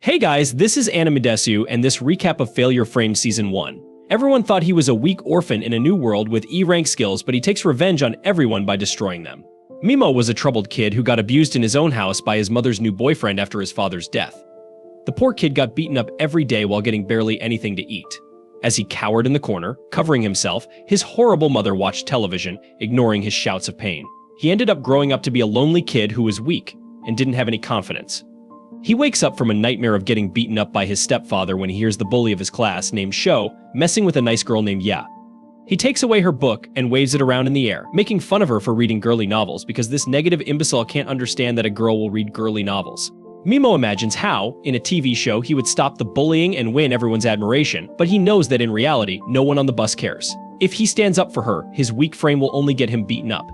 Hey guys, this is Animedesu and this recap of Failure Frame Season 1. Everyone thought he was a weak orphan in a new world with E-rank skills, but he takes revenge on everyone by destroying them. Mimo was a troubled kid who got abused in his own house by his mother's new boyfriend after his father's death. The poor kid got beaten up every day while getting barely anything to eat. As he cowered in the corner, covering himself, his horrible mother watched television, ignoring his shouts of pain. He ended up growing up to be a lonely kid who was weak and didn't have any confidence. He wakes up from a nightmare of getting beaten up by his stepfather when he hears the bully of his class, named Sho, messing with a nice girl named Ya. He takes away her book and waves it around in the air, making fun of her for reading girly novels because this negative imbecile can't understand that a girl will read girly novels. Mimo imagines how, in a TV show, he would stop the bullying and win everyone's admiration, but he knows that in reality, no one on the bus cares. If he stands up for her, his weak frame will only get him beaten up.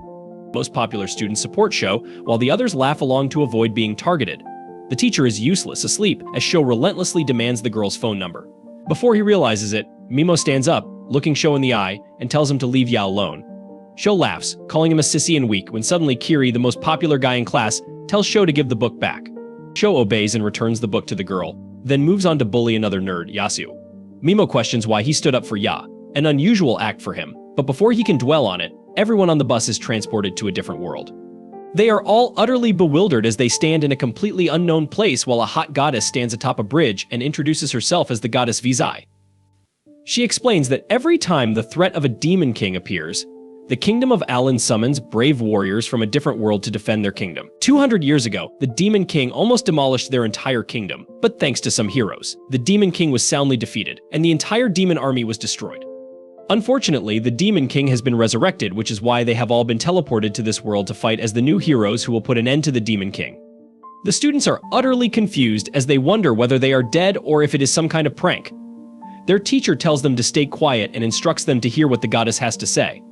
Most popular students support Sho, while the others laugh along to avoid being targeted. The teacher is useless, asleep, as Sho relentlessly demands the girl's phone number. Before he realizes it, Mimo stands up, looking Sho in the eye, and tells him to leave Ya alone. Sho laughs, calling him a sissy and weak, when suddenly Kiri, the most popular guy in class, tells Sho to give the book back. Sho obeys and returns the book to the girl, then moves on to bully another nerd, Yasu. Mimo questions why he stood up for Ya, an unusual act for him, but before he can dwell on it, everyone on the bus is transported to a different world. They are all utterly bewildered as they stand in a completely unknown place while a hot goddess stands atop a bridge and introduces herself as the goddess Vizai. She explains that every time the threat of a demon king appears, the kingdom of Alan summons brave warriors from a different world to defend their kingdom. 200 years ago, the demon king almost demolished their entire kingdom, but thanks to some heroes, the demon king was soundly defeated, and the entire demon army was destroyed. Unfortunately, the Demon King has been resurrected, which is why they have all been teleported to this world to fight as the new heroes who will put an end to the Demon King. The students are utterly confused as they wonder whether they are dead or if it is some kind of prank. Their teacher tells them to stay quiet and instructs them to hear what the goddess has to say.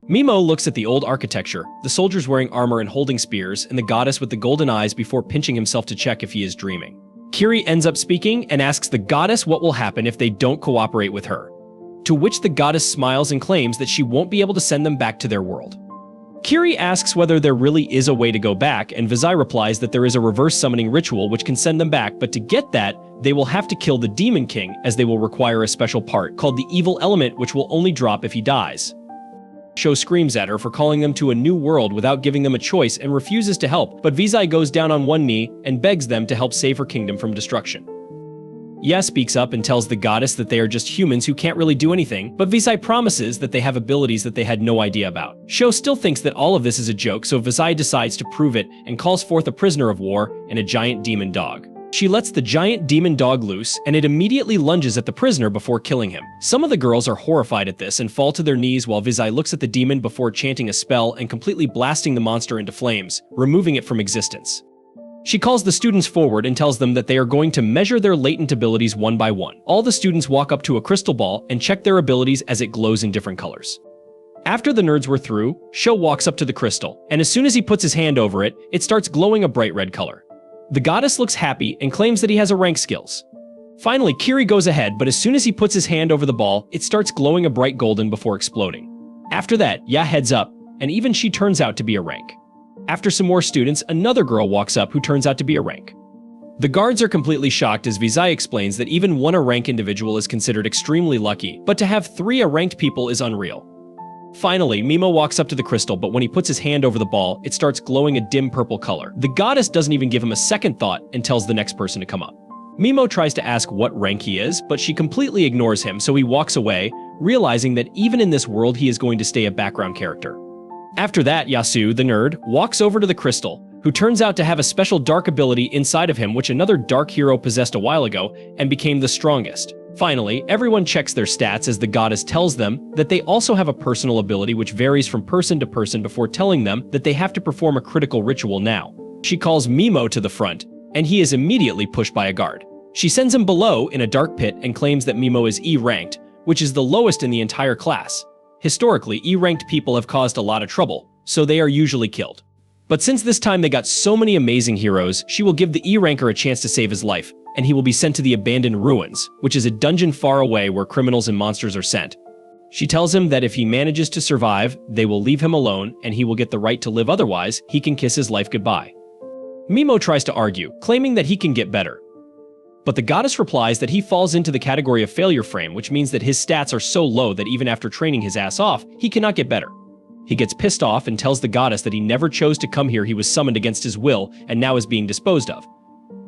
Mimo looks at the old architecture, the soldiers wearing armor and holding spears, and the goddess with the golden eyes before pinching himself to check if he is dreaming. Kiri ends up speaking and asks the goddess what will happen if they don't cooperate with her, to which the goddess smiles and claims that she won't be able to send them back to their world. Kiri asks whether there really is a way to go back, and Vizai replies that there is a reverse summoning ritual which can send them back, but to get that, they will have to kill the Demon King, as they will require a special part called the Evil Element, which will only drop if he dies. Sho screams at her for calling them to a new world without giving them a choice and refuses to help, but Vizai goes down on one knee and begs them to help save her kingdom from destruction. Ya speaks up and tells the goddess that they are just humans who can't really do anything, but Vizai promises that they have abilities that they had no idea about. Sho still thinks that all of this is a joke, so Vizai decides to prove it and calls forth a prisoner of war and a giant demon dog. She lets the giant demon dog loose, and it immediately lunges at the prisoner before killing him. Some of the girls are horrified at this and fall to their knees while Vizai looks at the demon before chanting a spell and completely blasting the monster into flames, removing it from existence. She calls the students forward and tells them that they are going to measure their latent abilities one by one. All the students walk up to a crystal ball and check their abilities as it glows in different colors. After the nerds were through, Sho walks up to the crystal, and as soon as he puts his hand over it, it starts glowing a bright red color. The goddess looks happy and claims that he has a rank skills. Finally, Kiri goes ahead, but as soon as he puts his hand over the ball, it starts glowing a bright golden before exploding. After that, Ya heads up, and even she turns out to be a rank. After some more students, another girl walks up who turns out to be a rank. The guards are completely shocked as Vizai explains that even one a rank individual is considered extremely lucky, but to have 3 a ranked people is unreal. Finally, Mimo walks up to the crystal, but when he puts his hand over the ball, it starts glowing a dim purple color. The goddess doesn't even give him a second thought and tells the next person to come up. Mimo tries to ask what rank he is, but she completely ignores him, so he walks away, realizing that even in this world he is going to stay a background character. After that, Yasu, the nerd, walks over to the crystal, who turns out to have a special dark ability inside of him which another dark hero possessed a while ago and became the strongest. Finally, everyone checks their stats as the goddess tells them that they also have a personal ability which varies from person to person before telling them that they have to perform a critical ritual now. She calls Mimo to the front, and he is immediately pushed by a guard. She sends him below in a dark pit and claims that Mimo is E-ranked, which is the lowest in the entire class. Historically, E-ranked people have caused a lot of trouble, so they are usually killed. But since this time they got so many amazing heroes, she will give the E-ranker a chance to save his life, and he will be sent to the Abandoned Ruins, which is a dungeon far away where criminals and monsters are sent. She tells him that if he manages to survive, they will leave him alone and he will get the right to live, otherwise he can kiss his life goodbye. Mimo tries to argue, claiming that he can get better. But the goddess replies that he falls into the category of failure frame, which means that his stats are so low that even after training his ass off, he cannot get better. He gets pissed off and tells the goddess that he never chose to come here, he was summoned against his will and now is being disposed of.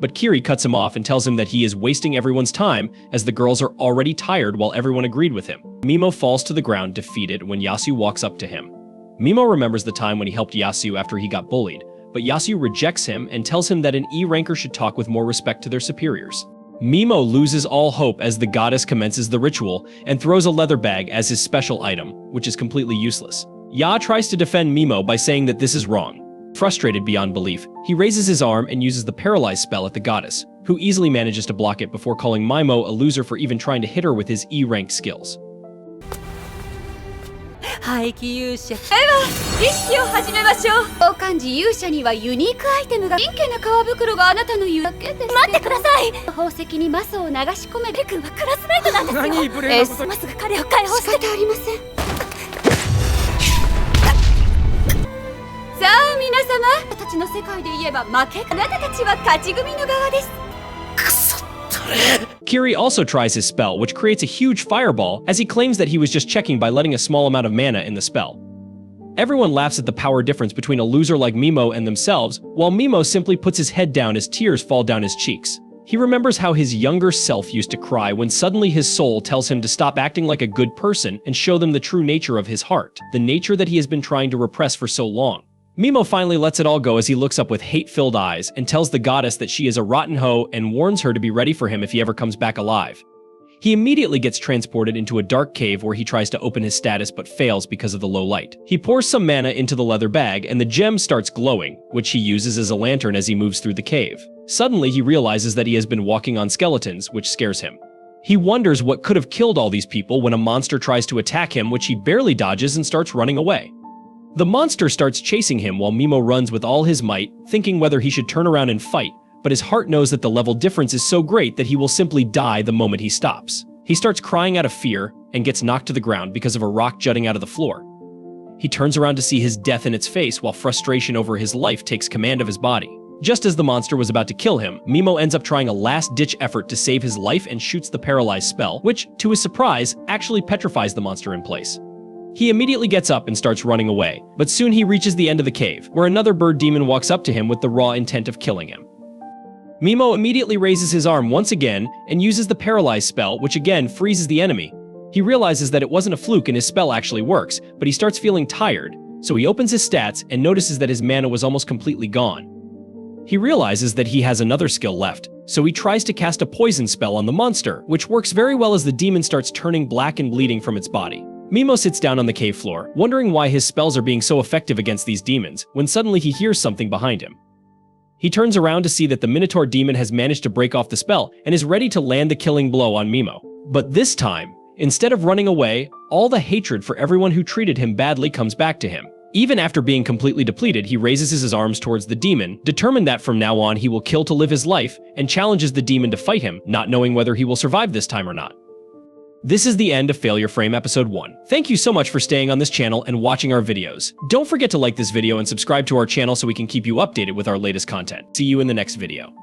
But Kiri cuts him off and tells him that he is wasting everyone's time as the girls are already tired while everyone agreed with him. Mimo falls to the ground defeated when Yasu walks up to him. Mimo remembers the time when he helped Yasu after he got bullied, but Yasu rejects him and tells him that an E-ranker should talk with more respect to their superiors. Mimo loses all hope as the goddess commences the ritual and throws a leather bag as his special item, which is completely useless. Ya tries to defend Mimo by saying that this is wrong. Frustrated beyond belief, he raises his arm and uses the paralyze spell at the goddess, who easily manages to block it before calling Mimo a loser for even trying to hit her with his E-ranked skills. 廃棄勇者では儀式を始めましょう。召喚時勇者にはユニークアイテムが真剣な革袋があなたの言うだけです。待ってください。宝石にマスを流し込め。レ君はクラスメイトなんですよ。何無礼なこと。まっすぐ彼を解放して。仕方ありません。さあ皆様、たちの世界で言えば負け。あなたたちは勝ち組の側です。くそったれ。Kiri also tries his spell, which creates a huge fireball, as he claims that he was just checking by letting a small amount of mana in the spell. Everyone laughs at the power difference between a loser like Mimo and themselves, while Mimo simply puts his head down as tears fall down his cheeks. He remembers how his younger self used to cry when suddenly his soul tells him to stop acting like a good person and show them the true nature of his heart, the nature that he has been trying to repress for so long. Mimo finally lets it all go as he looks up with hate-filled eyes and tells the goddess that she is a rotten hoe and warns her to be ready for him if he ever comes back alive. He immediately gets transported into a dark cave where he tries to open his status but fails because of the low light. He pours some mana into the leather bag and the gem starts glowing, which he uses as a lantern as he moves through the cave. Suddenly he realizes that he has been walking on skeletons, which scares him. He wonders what could have killed all these people when a monster tries to attack him, which he barely dodges and starts running away. The monster starts chasing him while Mimo runs with all his might, thinking whether he should turn around and fight, but his heart knows that the level difference is so great that he will simply die the moment he stops. He starts crying out of fear and gets knocked to the ground because of a rock jutting out of the floor. He turns around to see his death in its face while frustration over his life takes command of his body. Just as the monster was about to kill him, Mimo ends up trying a last-ditch effort to save his life and shoots the paralyze spell, which, to his surprise, actually petrifies the monster in place. He immediately gets up and starts running away, but soon he reaches the end of the cave, where another bird demon walks up to him with the raw intent of killing him. Mimo immediately raises his arm once again and uses the paralyze spell, which again freezes the enemy. He realizes that it wasn't a fluke and his spell actually works, but he starts feeling tired, so he opens his stats and notices that his mana was almost completely gone. He realizes that he has another skill left, so he tries to cast a poison spell on the monster, which works very well as the demon starts turning black and bleeding from its body. Mimo sits down on the cave floor, wondering why his spells are being so effective against these demons, when suddenly he hears something behind him. He turns around to see that the Minotaur demon has managed to break off the spell and is ready to land the killing blow on Mimo. But this time, instead of running away, all the hatred for everyone who treated him badly comes back to him. Even after being completely depleted, he raises his arms towards the demon, determined that from now on he will kill to live his life, and challenges the demon to fight him, not knowing whether he will survive this time or not. This is the end of Failure Frame Episode 1. Thank you so much for staying on this channel and watching our videos. Don't forget to like this video and subscribe to our channel so we can keep you updated with our latest content. See you in the next video.